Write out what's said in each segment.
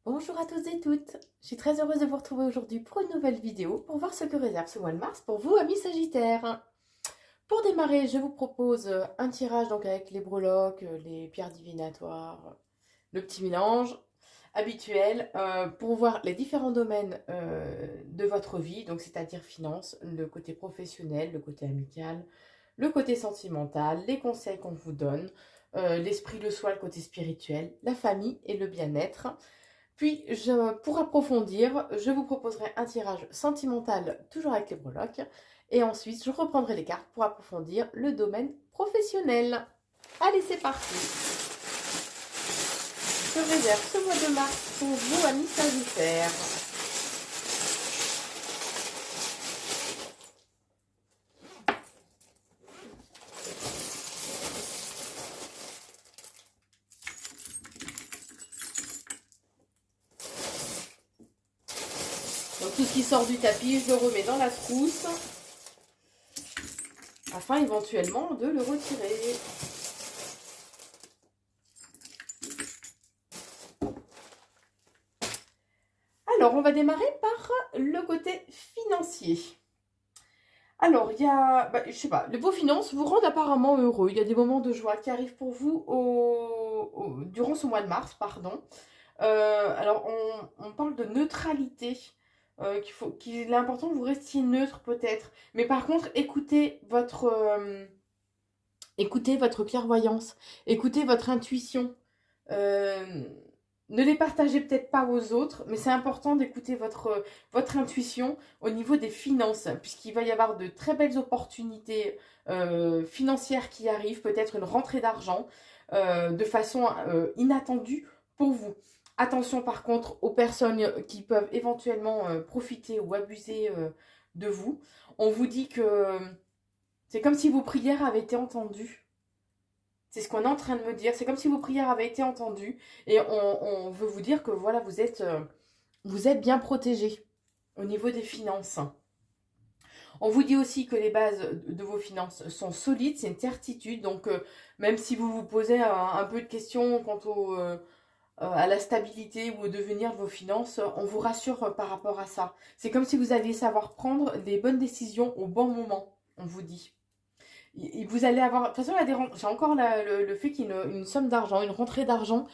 Bonjour à tous et toutes, je suis très heureuse de vous retrouver aujourd'hui pour une nouvelle vidéo pour voir ce que réserve ce mois de mars pour vous, amis Sagittaires. Pour démarrer, je vous propose un tirage donc avec les breloques, les pierres divinatoires, le petit mélange habituel pour voir les différents domaines de votre vie, donc c'est-à-dire finance, le côté professionnel, le côté amical, le côté sentimental, les conseils qu'on vous donne, l'esprit, le soi, le côté spirituel, la famille et le bien-être. Puis, pour approfondir, je vous proposerai un tirage sentimental, toujours avec les breloques. Et ensuite, je reprendrai les cartes pour approfondir le domaine professionnel. Allez, c'est parti. Je réserve ce mois de mars pour vous, amis Sagittaires. Donc, tout ce qui sort du tapis, je le remets dans la trousse afin éventuellement de le retirer. Alors, on va démarrer par le côté financier. Alors, il y a, je sais pas, vos finances vous rendent apparemment heureux. Il y a des moments de joie qui arrivent pour vous durant ce mois de mars, pardon. Alors, on parle de neutralité, qu'il est important que vous restiez neutre peut-être. Mais par contre, écoutez votre clairvoyance, écoutez votre intuition. Euh, Ne les partagez peut-être pas aux autres, mais c'est important d'écouter votre intuition au niveau des finances, puisqu'il va y avoir de très belles opportunités financières qui arrivent, peut-être une rentrée d'argent de façon inattendue pour vous. Attention par contre aux personnes qui peuvent éventuellement profiter ou abuser de vous. On vous dit que c'est comme si vos prières avaient été entendues. C'est ce qu'on est en train de me dire. C'est comme si vos prières avaient été entendues. Et on veut vous dire que voilà, vous êtes bien protégé au niveau des finances. On vous dit aussi que les bases de vos finances sont solides, c'est une certitude. Donc, même si vous vous posez un peu de questions quant à la stabilité ou au devenir de vos finances, on vous rassure par rapport à ça. C'est comme si vous alliez savoir prendre des bonnes décisions au bon moment, on vous dit. Vous allez avoir. De toute façon, j'ai encore le fait qu'il y ait une somme d'argent, une rentrée d'argent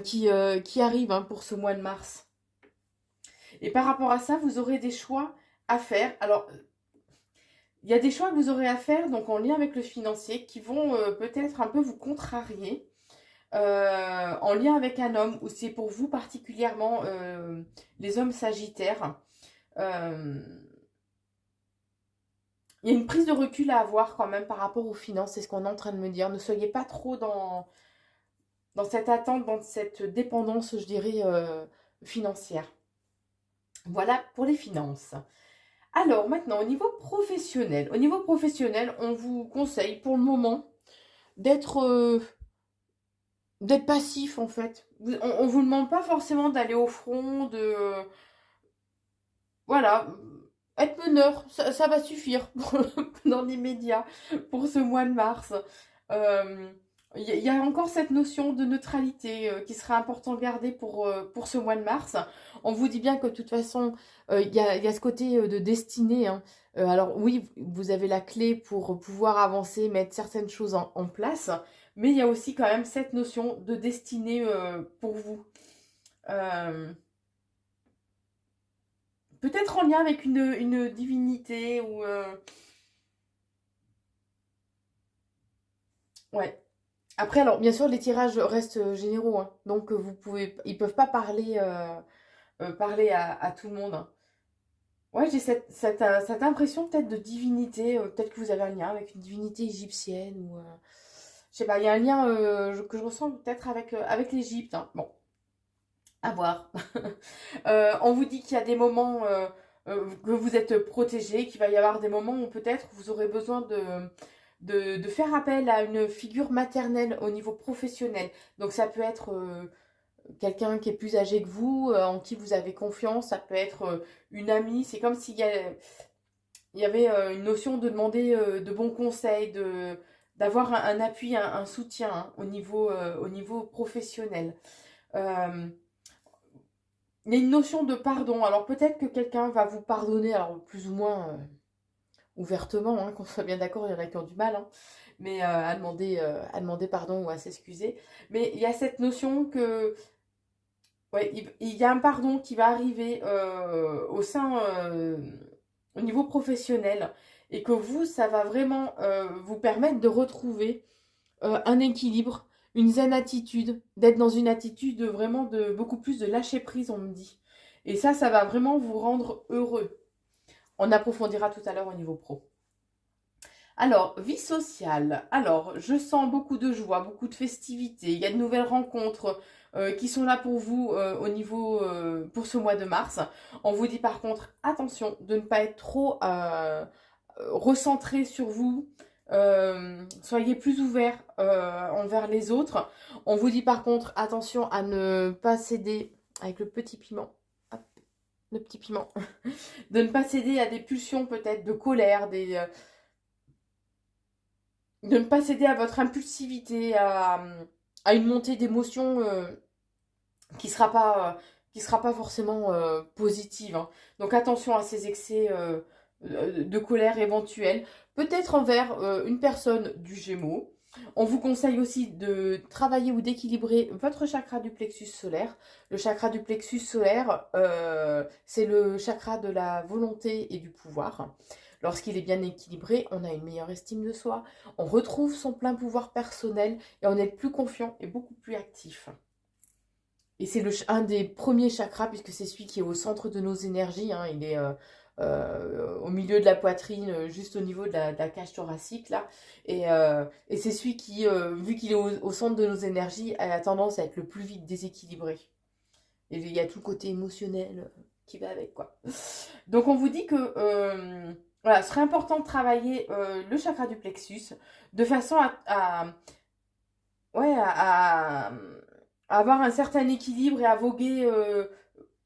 qui arrive hein, pour ce mois de mars. Et par rapport à ça, vous aurez des choix à faire. Alors, il y a des choix que vous aurez à faire, donc en lien avec le financier, qui vont peut-être un peu vous contrarier. En lien avec un homme, ou c'est pour vous particulièrement les hommes sagittaires. Euh, Il y a une prise de recul à avoir quand même par rapport aux finances, c'est ce qu'on est en train de me dire. Ne soyez pas trop dans cette attente, dans cette dépendance, je dirais, financière. Voilà pour les finances. Alors maintenant, au niveau professionnel, on vous conseille pour le moment d'être d'être passif en fait. On vous demande pas forcément d'aller au front, voilà, être meneur, ça va suffire dans l'immédiat pour ce mois de mars. Euh, Il y a encore cette notion de neutralité qui sera important de garder pour ce mois de mars. On vous dit bien que de toute façon, il y a ce côté de destinée. Hein. Alors oui, vous avez la clé pour pouvoir avancer, mettre certaines choses en place, mais il y a aussi quand même cette notion de destinée pour vous. Euh, Peut-être en lien avec une divinité ou... Ouais. Après, alors, bien sûr, les tirages restent généraux, hein. Donc, ils peuvent pas parler à tout le monde. Hein. Ouais, j'ai cette impression peut-être de divinité. Peut-être que vous avez un lien avec une divinité égyptienne ou... je sais pas, il y a un lien que je ressens peut-être avec l'Égypte. Hein. Bon, à voir. On vous dit qu'il y a des moments que vous êtes protégé, qu'il va y avoir des moments où peut-être vous aurez besoin de faire appel à une figure maternelle au niveau professionnel. Donc ça peut être quelqu'un qui est plus âgé que vous, en qui vous avez confiance, ça peut être une amie. C'est comme il y avait une notion de demander de bons conseils, d'avoir un appui, un soutien hein, au niveau professionnel. Euh, il y a une notion de pardon. Alors peut-être que quelqu'un va vous pardonner, alors plus ou moins ouvertement, hein, qu'on soit bien d'accord, il y en a qui ont du mal, hein, mais à demander pardon ou à s'excuser. Mais il y a cette notion que, ouais, il y a un pardon qui va arriver au niveau professionnel, et que vous, ça va vraiment vous permettre de retrouver un équilibre, une zen attitude, d'être dans une attitude vraiment de beaucoup plus de lâcher prise, on me dit. Et ça va vraiment vous rendre heureux. On approfondira tout à l'heure au niveau pro. Alors, vie sociale. Alors, je sens beaucoup de joie, beaucoup de festivités. Il y a de nouvelles rencontres qui sont là pour vous au niveau pour ce mois de mars. On vous dit par contre, attention de ne pas être trop recentré sur vous. Soyez plus ouvert envers les autres. On vous dit par contre, attention à ne pas céder avec le petit piment. Hop, le petit piment. De ne pas céder à des pulsions peut-être de colère, de ne pas céder à votre impulsivité, à une montée d'émotions qui sera pas forcément positive, hein. Donc attention à ces excès de colère éventuels, peut-être envers une personne du Gémeaux. On vous conseille aussi de travailler ou d'équilibrer votre chakra du plexus solaire. Le chakra du plexus solaire, c'est le chakra de la volonté et du pouvoir. Lorsqu'il est bien équilibré, on a une meilleure estime de soi, on retrouve son plein pouvoir personnel et on est plus confiant et beaucoup plus actif. Et c'est un des premiers chakras, puisque c'est celui qui est au centre de nos énergies, hein. Il est au milieu de la poitrine, juste au niveau de la cage thoracique, là. Et c'est celui qui, vu qu'il est au centre de nos énergies, a tendance à être le plus vite déséquilibré. Et il y a tout le côté émotionnel qui va avec, quoi. Donc on vous dit que voilà, ce serait important de travailler le chakra du plexus de façon ouais, à avoir un certain équilibre et à voguer.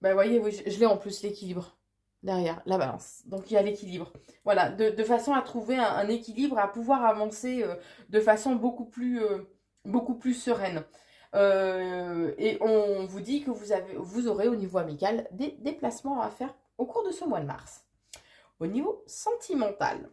Ben voyez, oui, je l'ai en plus l'équilibre derrière, la balance. Donc il y a l'équilibre. Voilà, de façon à trouver un équilibre, à pouvoir avancer de façon beaucoup plus sereine. Et on vous dit que vous aurez au niveau amical des déplacements à faire au cours de ce mois de mars. Au niveau sentimental,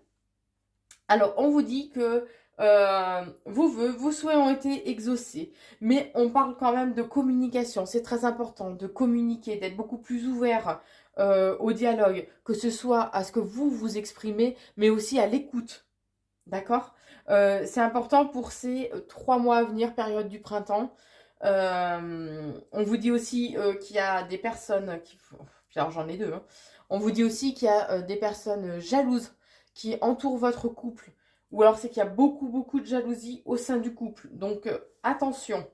alors on vous dit que vos vœux, vos souhaits ont été exaucés, mais on parle quand même de communication. C'est très important de communiquer, d'être beaucoup plus ouvert au dialogue, que ce soit à ce que vous vous exprimez, mais aussi à l'écoute. D'accord? C'est important pour ces 3 mois à venir, période du printemps. On vous dit aussi qu'il y a des personnes qui... Alors j'en ai deux, hein. On vous dit aussi qu'il y a des personnes jalouses qui entourent votre couple. Ou alors c'est qu'il y a beaucoup de jalousie au sein du couple. Donc attention.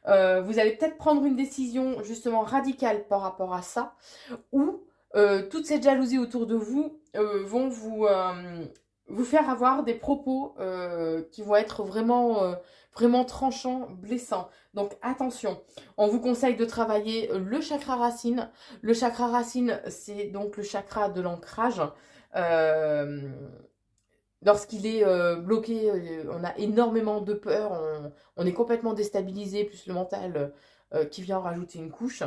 Vous allez peut-être prendre une décision justement radicale par rapport à ça. Ou toute cette jalousie autour de vous vont vous faire avoir des propos qui vont être vraiment tranchants, blessants. Donc attention, on vous conseille de travailler le chakra racine. Le chakra racine, c'est donc le chakra de l'ancrage. Lorsqu'il est bloqué, on a énormément de peur, on est complètement déstabilisé, plus le mental qui vient en rajouter une couche.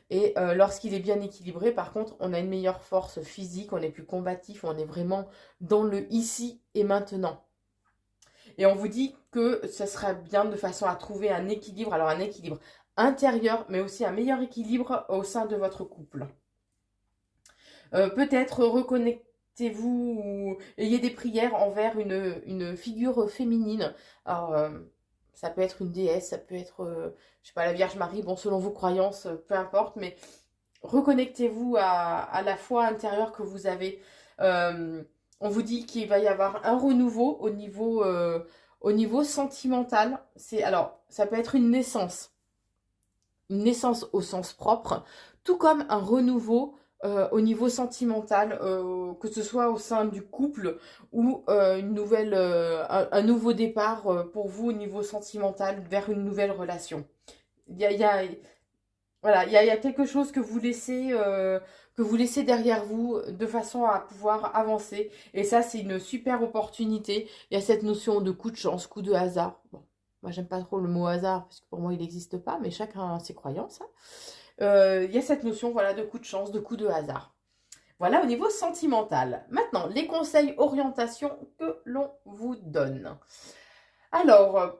Et lorsqu'il est bien équilibré, par contre, on a une meilleure force physique, on est plus combatif, on est vraiment dans le ici et maintenant. Et on vous dit que ce serait bien de façon à trouver un équilibre, alors un équilibre intérieur, mais aussi un meilleur équilibre au sein de votre couple. Peut-être reconnectez-vous ou ayez des prières envers une figure féminine. Alors, ça peut être une déesse, ça peut être, je sais pas, la Vierge Marie, bon, selon vos croyances, peu importe, mais reconnectez-vous à la foi intérieure que vous avez. On vous dit qu'il va y avoir un renouveau au niveau sentimental. Alors, ça peut être une naissance au sens propre, tout comme un renouveau au niveau sentimental, que ce soit au sein du couple ou un nouveau départ pour vous au niveau sentimental vers une nouvelle relation. Voilà, il y a quelque chose que vous laissez derrière vous de façon à pouvoir avancer. Et ça, c'est une super opportunité. Il y a cette notion de coup de chance, coup de hasard. Bon, moi, j'aime pas trop le mot hasard parce que pour moi, il n'existe pas, mais chacun a ses croyances, hein. Il y a cette notion, voilà, de coup de chance, de coup de hasard. Voilà au niveau sentimental. Maintenant, les conseils orientation que l'on vous donne. Alors,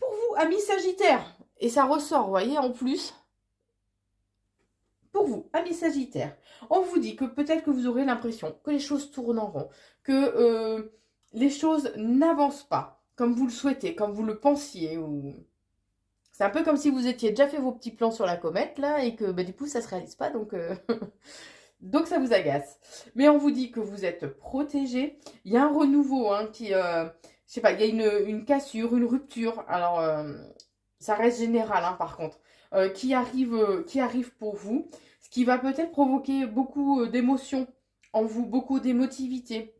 pour vous, amis Sagittaires, et ça ressort, vous voyez, en plus, pour vous, amis Sagittaires, on vous dit que peut-être que vous aurez l'impression que les choses tournent en rond, que les choses n'avancent pas comme vous le souhaitez, comme vous le pensiez. Ou... C'est un peu comme si vous étiez déjà fait vos petits plans sur la comète, là, et que bah, du coup, ça ne se réalise pas, donc, donc ça vous agace. Mais on vous dit que vous êtes protégé. Il y a un renouveau hein, qui... je sais pas, il y a une cassure, une rupture. Alors, ça reste général, hein, par contre, qui arrive pour vous. Ce qui va peut-être provoquer beaucoup d'émotions en vous, beaucoup d'émotivité.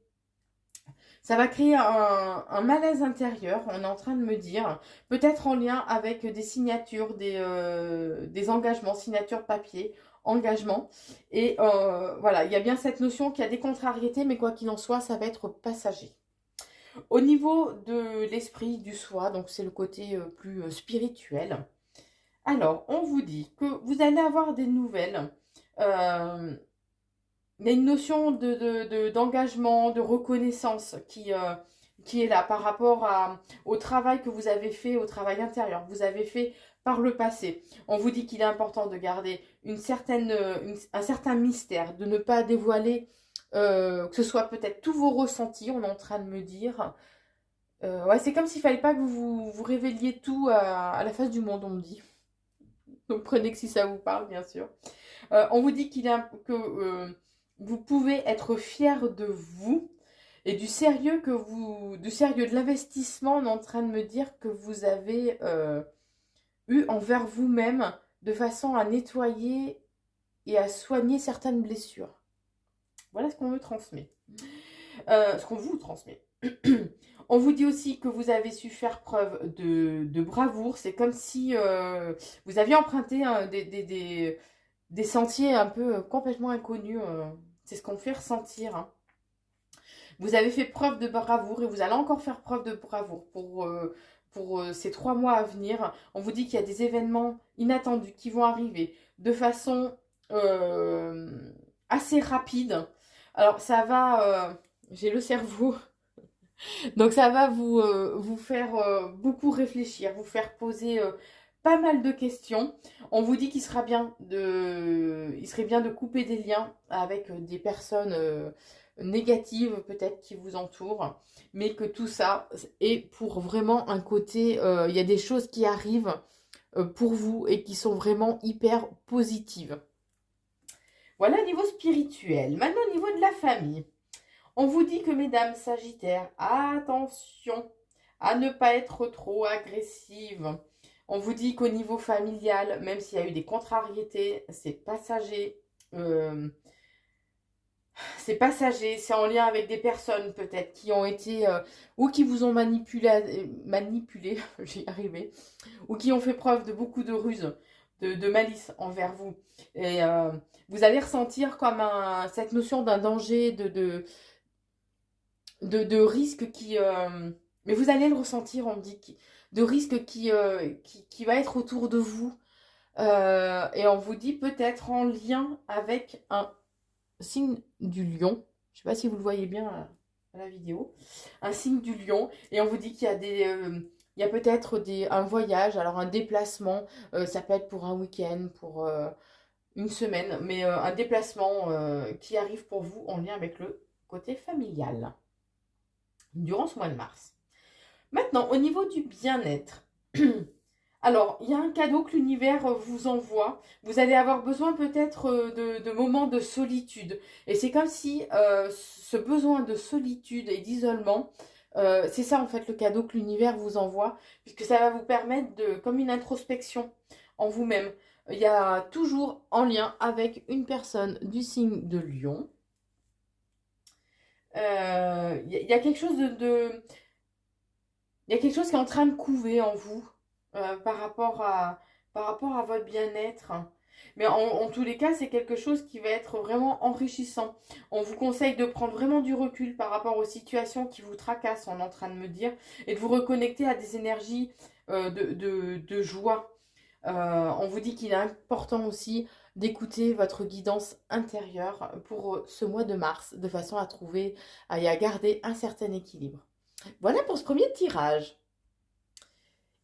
Ça va créer un malaise intérieur, on est en train de me dire, peut-être en lien avec des signatures, des engagements, signatures papier, engagements. Et voilà, il y a bien cette notion qu'il y a des contrariétés, mais quoi qu'il en soit, ça va être passager. Au niveau de l'esprit, du soi, donc c'est le côté plus spirituel. Alors, on vous dit que vous allez avoir des nouvelles. Il y a une notion d'engagement, de reconnaissance qui est là par rapport au travail que vous avez fait, au travail intérieur que vous avez fait par le passé. On vous dit qu'il est important de garder un certain mystère, de ne pas dévoiler, que ce soit peut-être tous vos ressentis, on est en train de me dire. Ouais, c'est comme s'il ne fallait pas que vous révéliez tout à la face du monde, on me dit. Donc prenez que si ça vous parle, bien sûr. On vous dit que vous pouvez être fier de vous et du sérieux de l'investissement, on est en train de me dire que vous avez eu envers vous-même de façon à nettoyer et à soigner certaines blessures. Voilà ce qu'on me transmet. Ce qu'on vous transmet. On vous dit aussi que vous avez su faire preuve de bravoure. C'est comme si vous aviez emprunté des sentiers un peu complètement inconnus. C'est ce qu'on fait ressentir. Hein. Vous avez fait preuve de bravoure et vous allez encore faire preuve de bravoure pour ces 3 mois à venir. On vous dit qu'il y a des événements inattendus qui vont arriver de façon assez rapide. Alors ça va... j'ai le cerveau... Donc ça va vous faire beaucoup réfléchir, vous faire poser pas mal de questions. On vous dit qu'il serait bien de couper des liens avec des personnes négatives peut-être qui vous entourent, mais que tout ça est pour vraiment un côté, il y a des choses qui arrivent pour vous et qui sont vraiment hyper positives. Voilà au niveau spirituel. Maintenant au niveau de la famille. On vous dit que, mesdames Sagittaires, attention à ne pas être trop agressive. On vous dit qu'au niveau familial, même s'il y a eu des contrariétés, c'est passager. C'est passager, c'est en lien avec des personnes peut-être qui ont été ou qui vous ont manipulé, j'y arrivé, ou qui ont fait preuve de beaucoup de ruse, de malice envers vous. Et vous allez ressentir comme cette notion d'un danger, de risque qui... mais vous allez le ressentir, on me dit, de risque qui va être autour de vous. Et on vous dit peut-être en lien avec un signe du lion. Je ne sais pas si vous le voyez bien à la vidéo. Un signe du lion. Et on vous dit qu'il y a il y a peut-être un voyage, alors un déplacement. Ça peut être pour un week-end, pour une semaine. Mais un déplacement qui arrive pour vous en lien avec le côté familial. Durant ce mois de mars. Maintenant, au niveau du bien-être. Alors, il y a un cadeau que l'univers vous envoie. Vous allez avoir besoin peut-être de moments de solitude. Et c'est comme si ce besoin de solitude et d'isolement, c'est ça en fait le cadeau que l'univers vous envoie. Puisque ça va vous permettre comme une introspection en vous-même. Il y a toujours en lien avec une personne du signe de Lion. Il y a quelque chose il y a quelque chose qui est en train de couver en vous par rapport à votre bien-être. Mais en tous les cas, c'est quelque chose qui va être vraiment enrichissant. On vous conseille de prendre vraiment du recul par rapport aux situations qui vous tracassent, on est en train de me dire, et de vous reconnecter à des énergies de joie. On vous dit qu'il est important aussi d'écouter votre guidance intérieure pour ce mois de mars, de façon à trouver et à garder un certain équilibre. Voilà pour ce premier tirage.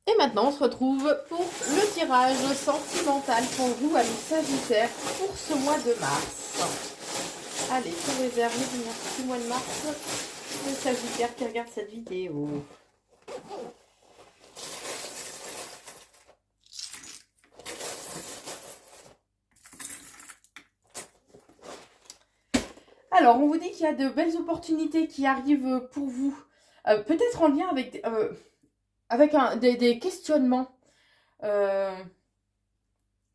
Et maintenant, on se retrouve pour le tirage sentimental pour vous, amis Sagittaires, pour ce mois de mars. Allez, sous réserve du mois de mars, le Sagittaire qui regarde cette vidéo. Alors, on vous dit qu'il y a de belles opportunités qui arrivent pour vous. Peut-être en lien avec des questionnements.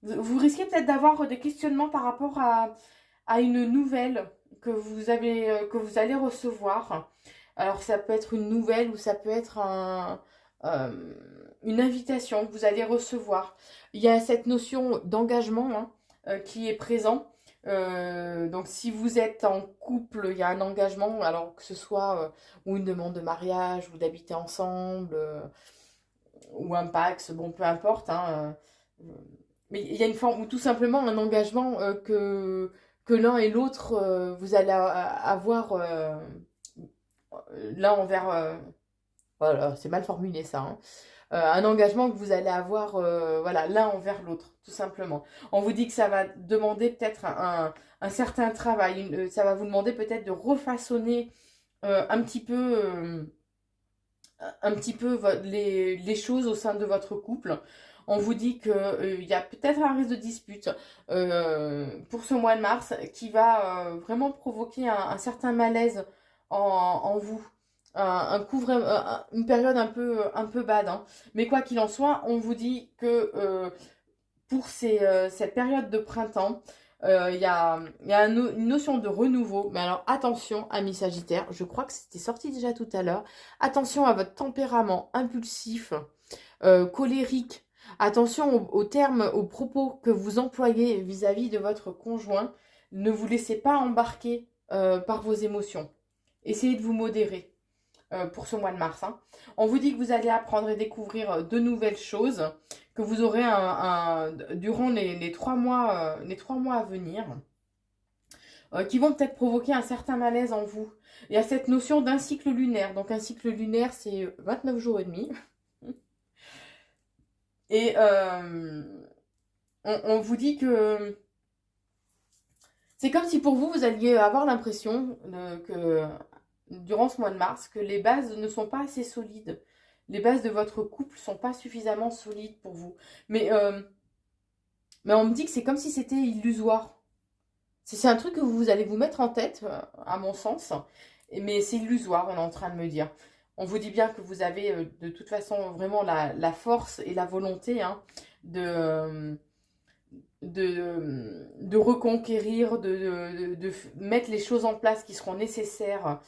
Vous risquez peut-être d'avoir des questionnements par rapport à une nouvelle que vous allez recevoir. Alors, ça peut être une nouvelle ou ça peut être une invitation que vous allez recevoir. Il y a cette notion d'engagement qui est présent. Donc si vous êtes en couple, il y a un engagement, alors que ce soit ou une demande de mariage, ou d'habiter ensemble, ou un Pacs, bon peu importe, hein, mais il y a une forme, ou tout simplement un engagement que l'un et l'autre, vous allez avoir l'un envers, voilà, c'est mal formulé ça, hein. Un engagement que vous allez avoir voilà, l'un envers l'autre, tout simplement. On vous dit que ça va demander peut-être un certain travail, ça va vous demander peut-être de refaçonner un petit peu les choses au sein de votre couple. On vous dit qu'il y a peut-être un risque de dispute pour ce mois de mars qui va vraiment provoquer un certain malaise en vous. Une période un peu bad, hein. Mais quoi qu'il en soit, on vous dit que pour cette période de printemps, il y a une notion de renouveau. Mais alors attention, amis Sagittaires, je crois que c'était sorti déjà tout à l'heure. Attention à votre tempérament impulsif, colérique. Attention aux termes, aux propos que vous employez vis-à-vis de votre conjoint. Ne vous laissez pas embarquer par vos émotions. Essayez de vous modérer pour ce mois de mars, hein. On vous dit que vous allez apprendre et découvrir de nouvelles choses, que vous aurez durant les 3 mois à venir, qui vont peut-être provoquer un certain malaise en vous. Il y a cette notion d'un cycle lunaire. Donc un cycle lunaire, c'est 29 jours et demi. Et on vous dit que c'est comme si pour vous, vous alliez avoir l'impression que durant ce mois de mars, que les bases ne sont pas assez solides. Les bases de votre couple ne sont pas suffisamment solides pour vous. Mais on me dit que c'est comme si c'était illusoire. C'est un truc que vous allez vous mettre en tête, à mon sens. Mais c'est illusoire, on est en train de me dire. On vous dit bien que vous avez de toute façon vraiment la force et la volonté, hein, de reconquérir, de mettre les choses en place qui seront nécessaires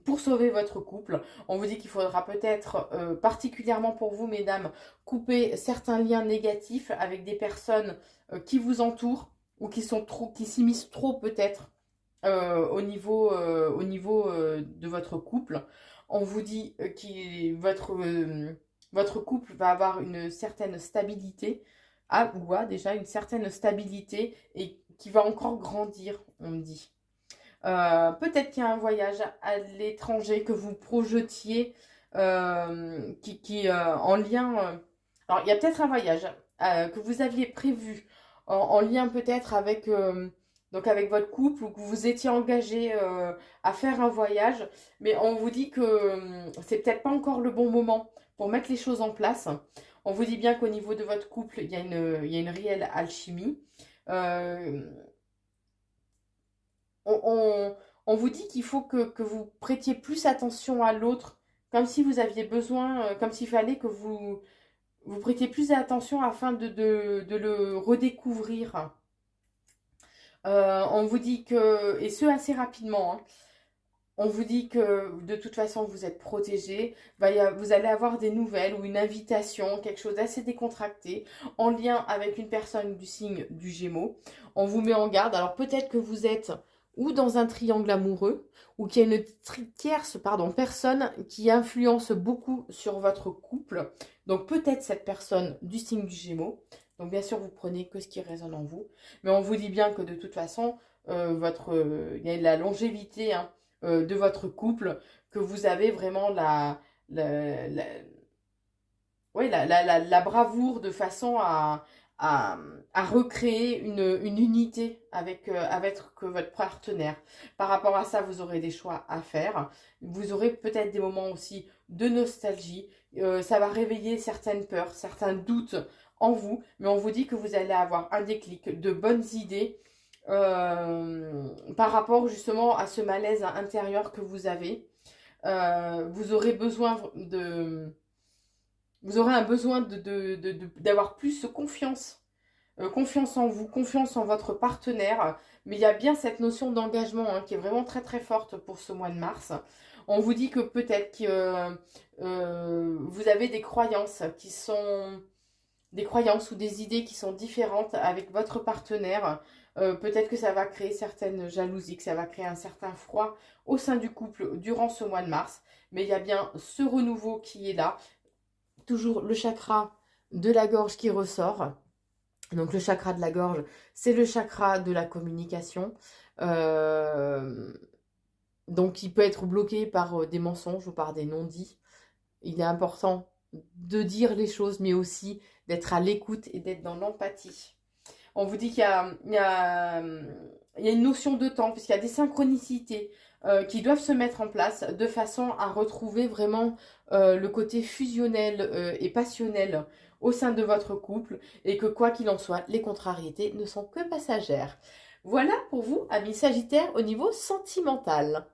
pour sauver votre couple. On vous dit qu'il faudra peut-être, particulièrement pour vous, mesdames, couper certains liens négatifs avec des personnes qui vous entourent ou qui s'immiscent trop peut-être au niveau de votre couple. On vous dit que votre couple va avoir une certaine stabilité, déjà une certaine stabilité et qui va encore grandir, on me dit. Peut-être qu'il y a un voyage à l'étranger que vous projetiez en lien. Alors, il y a peut-être un voyage que vous aviez prévu en lien peut-être avec, avec votre couple ou que vous étiez engagé à faire un voyage. Mais on vous dit que c'est peut-être pas encore le bon moment pour mettre les choses en place. On vous dit bien qu'au niveau de votre couple, il y a une réelle alchimie. On vous dit qu'il faut que vous prêtiez plus attention à l'autre, comme si vous aviez besoin, comme s'il fallait que vous prêtiez plus attention afin de le redécouvrir. On vous dit que, et ce assez rapidement, hein, on vous dit que de toute façon vous êtes protégé, vous allez avoir des nouvelles ou une invitation, quelque chose d'assez décontracté en lien avec une personne du signe du Gémeaux. On vous met en garde, alors peut-être que vous êtes ou dans un triangle amoureux, ou qu'il y a une tierce personne qui influence beaucoup sur votre couple. Donc peut-être cette personne du signe du Gémeaux. Donc bien sûr, vous prenez que ce qui résonne en vous. Mais on vous dit bien que de toute façon, il y a la longévité hein, de votre couple, que vous avez vraiment la, la, ouais, la bravoure de façon à, à recréer une unité avec que votre partenaire. Par rapport à ça, vous aurez des choix à faire. Vous aurez peut-être des moments aussi de nostalgie. Ça va réveiller certaines peurs, certains doutes en vous. Mais on vous dit que vous allez avoir un déclic, de bonnes idées par rapport justement à ce malaise intérieur que vous avez. Vous aurez besoin de vous aurez un besoin d'avoir plus confiance. Confiance en vous, confiance en votre partenaire. Mais il y a bien cette notion d'engagement hein, qui est vraiment très très forte pour ce mois de mars. On vous dit que peut-être que vous avez des croyances qui sont des croyances ou des idées qui sont différentes avec votre partenaire. Peut-être que ça va créer certaines jalousies, que ça va créer un certain froid au sein du couple durant ce mois de mars. Mais il y a bien ce renouveau qui est là. Toujours le chakra de la gorge qui ressort. Donc le chakra de la gorge, c'est le chakra de la communication. Donc il peut être bloqué par des mensonges ou par des non-dits. Il est important de dire les choses, mais aussi d'être à l'écoute et d'être dans l'empathie. On vous dit qu'il y a une notion de temps, puisqu'il y a des synchronicités qui doivent se mettre en place de façon à retrouver vraiment le côté fusionnel et passionnel au sein de votre couple, et que quoi qu'il en soit, les contrariétés ne sont que passagères. Voilà pour vous, amis Sagittaires, au niveau sentimental.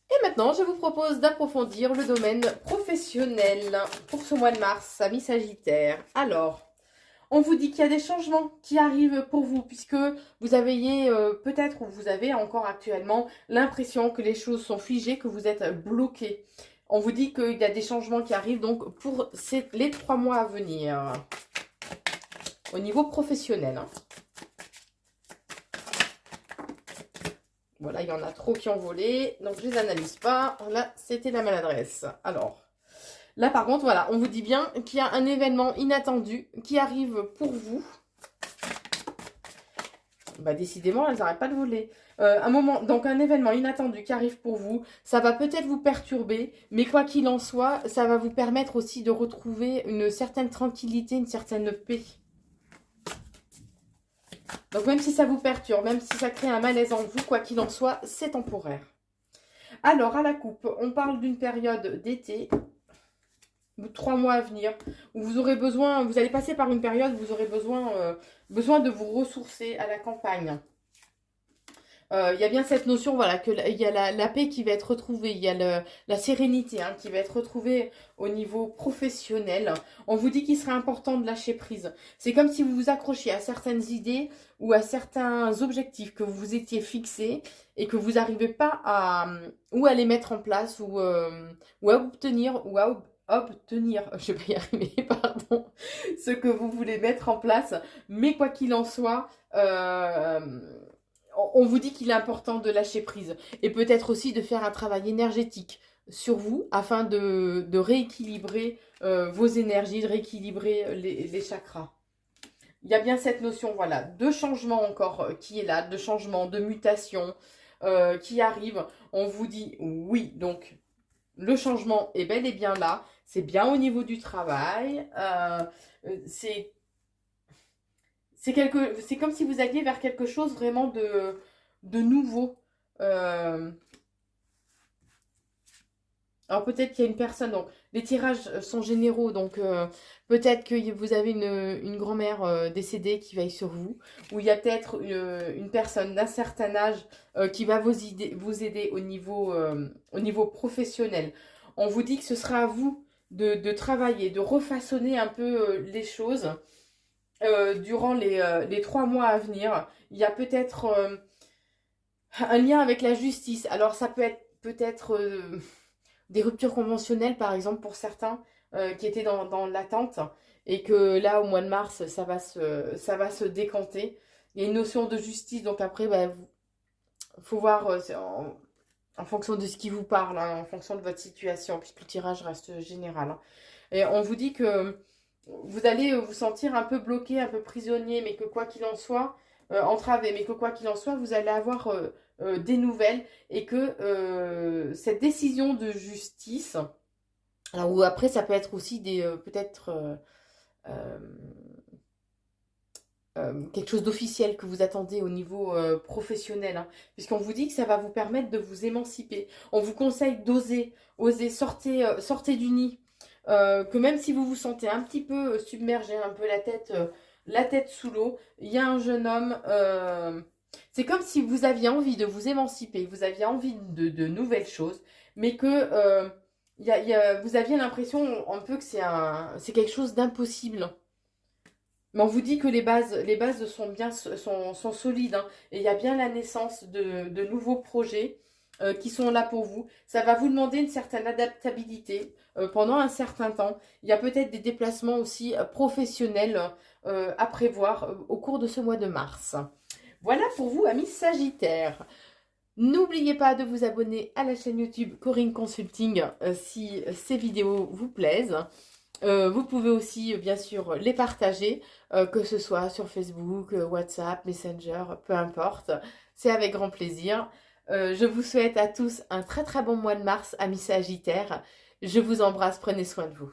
Et maintenant, je vous propose d'approfondir le domaine professionnel pour ce mois de mars, amis Sagittaires. Alors, on vous dit qu'il y a des changements qui arrivent pour vous, puisque vous avez peut-être ou vous avez encore actuellement l'impression que les choses sont figées, que vous êtes bloqué. On vous dit qu'il y a des changements qui arrivent donc pour les 3 mois à venir. Au niveau professionnel. Hein. Voilà, il y en a trop qui ont volé, donc je ne les analyse pas. Là, c'était la maladresse. Alors, là par contre, voilà, on vous dit bien qu'il y a un événement inattendu qui arrive pour vous. Bah décidément, elles n'arrêtent pas de voler. Donc un événement inattendu qui arrive pour vous, ça va peut-être vous perturber, mais quoi qu'il en soit, ça va vous permettre aussi de retrouver une certaine tranquillité, une certaine paix. Donc même si ça vous perturbe, même si ça crée un malaise en vous, quoi qu'il en soit, c'est temporaire. Alors à la coupe, on parle d'une période d'été, 3 mois à venir, où vous aurez besoin, vous allez passer par une période où vous aurez besoin de vous ressourcer à la campagne. Il y a bien cette notion, voilà, qu'il y a la paix qui va être retrouvée, il y a la sérénité hein, qui va être retrouvée au niveau professionnel. On vous dit qu'il serait important de lâcher prise. C'est comme si vous vous accrochiez à certaines idées ou à certains objectifs que vous vous étiez fixés et que vous n'arrivez pas à les mettre en place ou à obtenir je vais pas y arriver, pardon, ce que vous voulez mettre en place. Mais quoi qu'il en soit, on vous dit qu'il est important de lâcher prise et peut-être aussi de faire un travail énergétique sur vous afin de rééquilibrer vos énergies, de rééquilibrer les chakras. Il y a bien cette notion, voilà, de changement encore qui est là, de changement, de mutation qui arrive. On vous dit oui, donc le changement est bel et bien là. C'est bien au niveau du travail. C'est comme si vous alliez vers quelque chose vraiment de nouveau. Alors peut-être qu'il y a une personne, donc les tirages sont généraux, donc peut-être que vous avez une grand-mère décédée qui veille sur vous, ou il y a peut-être une personne d'un certain âge qui va vous aider au niveau professionnel. On vous dit que ce sera à vous de travailler, de refaçonner un peu les choses durant les 3 mois à venir. Il y a peut-être un lien avec la justice. Alors ça peut être des ruptures conventionnelles, par exemple, pour certains qui étaient dans l'attente et que là, au mois de mars, ça va se décanter. Il y a une notion de justice, donc après, bah, faut voir en fonction de ce qui vous parle, hein, en fonction de votre situation, puisque le tirage reste général, hein. Et on vous dit que vous allez vous sentir un peu bloqué, un peu prisonnier, mais que quoi qu'il en soit, entravé, mais que quoi qu'il en soit, vous allez avoir des nouvelles et que cette décision de justice, alors, ou après ça peut être aussi des peut-être euh, quelque chose d'officiel que vous attendez au niveau professionnel, hein, puisqu'on vous dit que ça va vous permettre de vous émanciper. On vous conseille d'oser, oser, sortez du nid. Que même si vous vous sentez un petit peu submergé, un peu la tête sous l'eau, il y a un jeune homme. C'est comme si vous aviez envie de vous émanciper, vous aviez envie de nouvelles choses, mais que vous aviez l'impression un peu que c'est quelque chose d'impossible. Mais on vous dit que les bases sont bien, sont solides, hein, et il y a bien la naissance de nouveaux projets qui sont là pour vous. Ça va vous demander une certaine adaptabilité pendant un certain temps. Il y a peut-être des déplacements aussi professionnels à prévoir au cours de ce mois de mars. Voilà pour vous, amis Sagittaires. N'oubliez pas de vous abonner à la chaîne YouTube Corinne Consulting si ces vidéos vous plaisent. Vous pouvez aussi, bien sûr, les partager, que ce soit sur Facebook, WhatsApp, Messenger, peu importe. C'est avec grand plaisir. Je vous souhaite à tous un très très bon mois de mars, amis Sagittaires. Je vous embrasse, prenez soin de vous.